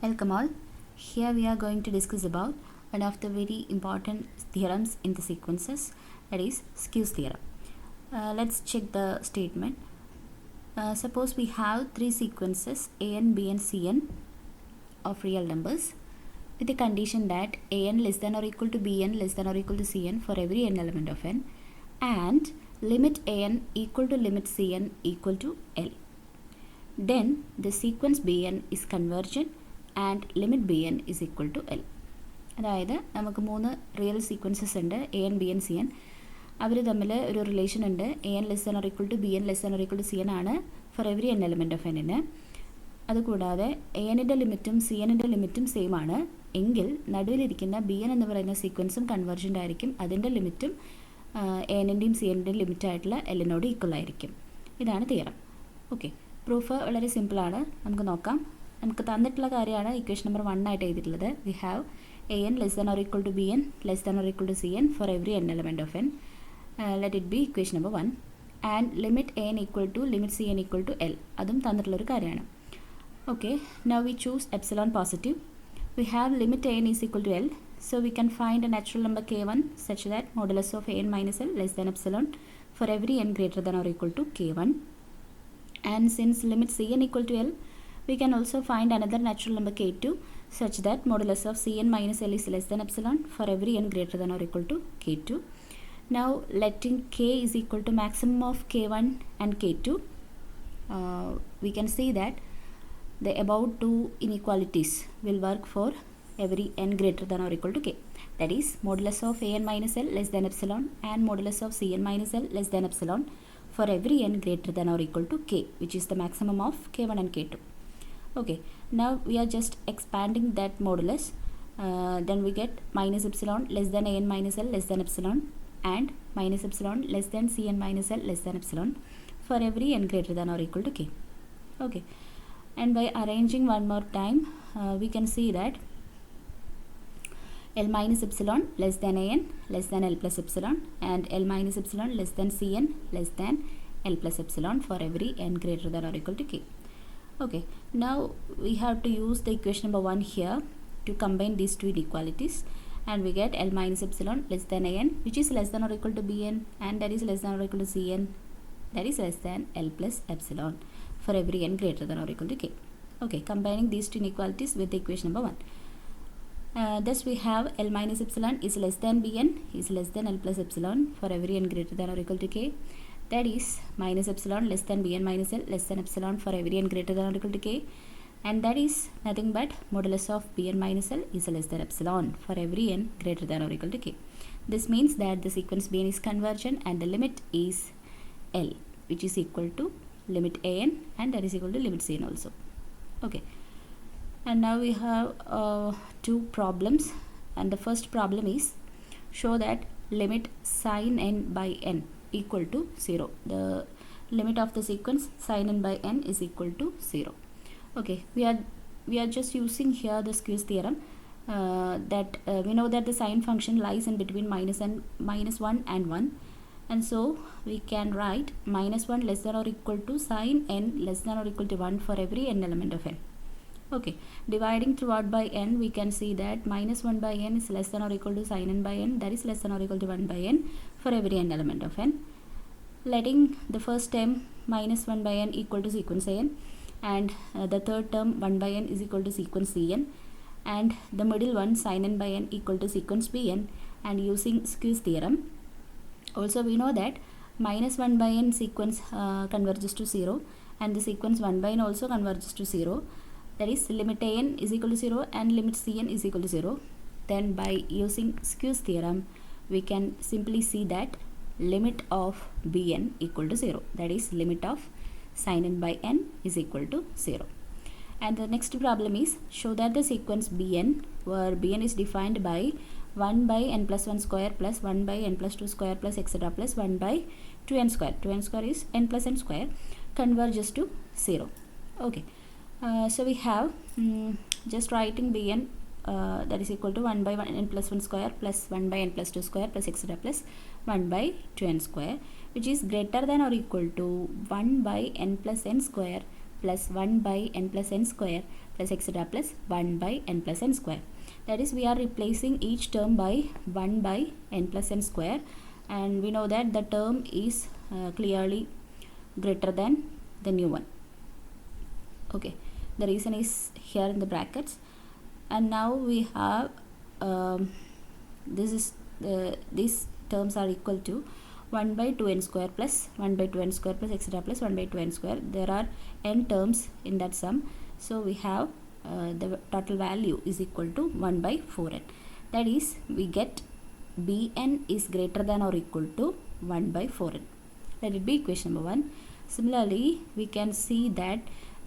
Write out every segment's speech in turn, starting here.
Welcome all. Here we are going to discuss about one of the very important theorems in the sequences, that is skews theorem. Let's check the statement. Suppose we have three sequences an, bn, cn of real numbers with the condition that an less than or equal to bn less than or equal to cn for every n element of n, and limit an equal to limit cn equal to L. Then the sequence bn is convergent and limit bn is equal to L. അതായത് നമുക്ക് മൂന്ന് real sequences ഉണ്ട് A N B N C N. അവർ തമ്മിൽ ഒരു relation ഉണ്ട്. A N less than or equal to B N less than or equal to C N ആണ് for every N element of എന്നിന്. അതുകൂടാതെ എ എന്നിൻ്റെ ലിമിറ്റും സി എന്നിൻ്റെ ലിമിറ്റും സെയിം ആണ് എങ്കിൽ നടുവിലിരിക്കുന്ന ബി എൻ എന്ന് പറയുന്ന സീക്വൻസും കൺവേർജൻ്റ് ആയിരിക്കും. അതിൻ്റെ ലിമിറ്റും എ എന്നിൻ്റെയും സി എന്നിൻ്റെയും ലിമിറ്റായിട്ടുള്ള എല്ലിനോട് ഈക്വൽ ആയിരിക്കും. ഇതാണ് തിയറം. ഓക്കെ, പ്രൂഫ് വളരെ സിമ്പിളാണ്. നമുക്ക് നോക്കാം. നമുക്ക് തന്നിട്ടുള്ള കാര്യമാണ് ഇക്വേഷൻ നമ്പർ 1 ആയിട്ട് എഴുതിയിട്ടുള്ളത്. We have a N less than or equal to B N less than or equal to C n for every N element of n. Let it be equation number 1 and limit a n equal to limit c n equal to l. അതും തന്നിട്ടുള്ളൊരു കാര്യമാണ്. Okay, now we choose epsilon positive. We have limit a n is equal to l. So we can find a natural number k1 such that modulus of an minus l less than epsilon for every n greater than or equal to k1. And since limit cn equal to l, we can also find another natural number k2 such that modulus of cn minus l is less than epsilon for every n greater than or equal to k2. Now letting k is equal to maximum of k1 and k2, we can see that the above two inequalities will work for every n greater than or equal to k. That is modulus of an minus l less than epsilon and modulus of cn minus l less than epsilon for every n greater than or equal to k, which is the maximum of k1 and k2. Okay, now we are just expanding that modulus. Then we get minus epsilon less than an minus l less than epsilon and minus epsilon less than cn minus l less than epsilon for every n greater than or equal to k. Okay, and by arranging one more time, we can see that L minus epsilon less than an less than L plus epsilon and L minus epsilon less than Cn less than L plus epsilon for every n greater than or equal to k. Okay, now we have to use the equation number 1 here to combine these two inequalities, and we get L minus epsilon less than an, which is less than or equal to Bn, and that is less than or equal to Cn, that is less than L plus epsilon for every n greater than or equal to k. Okay, combining these two inequalities with the equation number 1. Thus we have L minus epsilon is less than Bn is less than L plus epsilon for every n greater than or equal to k. That is minus epsilon less than Bn minus L less than epsilon for every n greater than or equal to k. And that is nothing but modulus of Bn minus L is less than epsilon for every n greater than or equal to k. This means that the sequence Bn is convergent and the limit is L, which is equal to limit An, and that is equal to limit Cn also. Okay. And now we have two problems, and the first problem is show that limit sin n by n equal to 0. The limit of the sequence sin n by n is equal to 0. Okay, we are just using here the skews theorem, that we know that the sine function lies in between minus 1 and 1, and so we can write minus 1 less than or equal to sin n less than or equal to 1 for every n element of n. Okay, dividing throughout by n, we can see that minus 1 by n is less than or equal to sin n by n, that is less than or equal to 1 by n for every n element of n. Letting the first term minus 1 by n equal to sequence an, and the third term 1 by n is equal to sequence cn, and the middle one sin n by n equal to sequence bn, and using skews theorem. Also we know that minus 1 by n sequence converges to 0, and the sequence 1 by n also converges to 0. That is limit an is equal to 0 and limit cn is equal to 0. Then by using skews theorem, we can simply see that limit of bn equal to 0. That is limit of sin n by n is equal to 0. And the next problem is show that the sequence bn, where bn is defined by 1 by n plus 1 square plus 1 by n plus 2 square plus etc plus 1 by 2n square. 2n square is n plus n square, converges to 0. Okay. So we have just writing bn, that is equal to 1 by n plus 1 square plus 1 by n plus 2 square plus etc plus 1 by 2n square, which is greater than or equal to 1 by n plus n square plus 1 by n plus n square plus etc plus 1 by n plus n square. That is, we are replacing each term by 1 by n plus n square, and we know that the term is clearly greater than the new one. Okay, the reason is here in the brackets. And now we have these terms are equal to 1 by 2n square plus 1 by 2n square plus etc plus 1 by 2n square. There are n terms in that sum, so we have the total value is equal to 1 by 4n. That is, we get bn is greater than or equal to 1 by 4n. Let it be equation number 1. Similarly, we can see that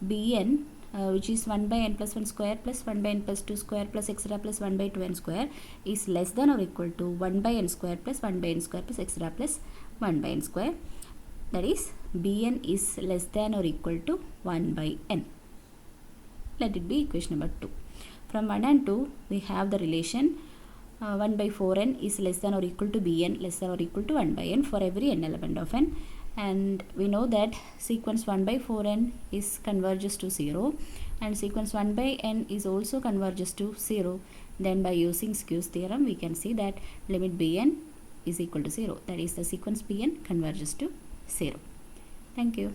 bn which is 1 by n plus 1 square plus 1 by n plus 2 square plus etc plus 1 by 2n square is less than or equal to 1 by n square plus 1 by n square plus etc plus 1 by n square. That is, bn is less than or equal to 1 by n. Let it be equation number 2. From 1 and 2, we have the relation 1 by 4n is less than or equal to bn less than or equal to 1 by n for every n element of n. And we know that sequence 1 by 4n is converges to 0, and sequence 1 by n is also converges to 0. Then by using Squeeze theorem, we can see that limit bn is equal to 0. That is, the sequence bn converges to 0. Thank you.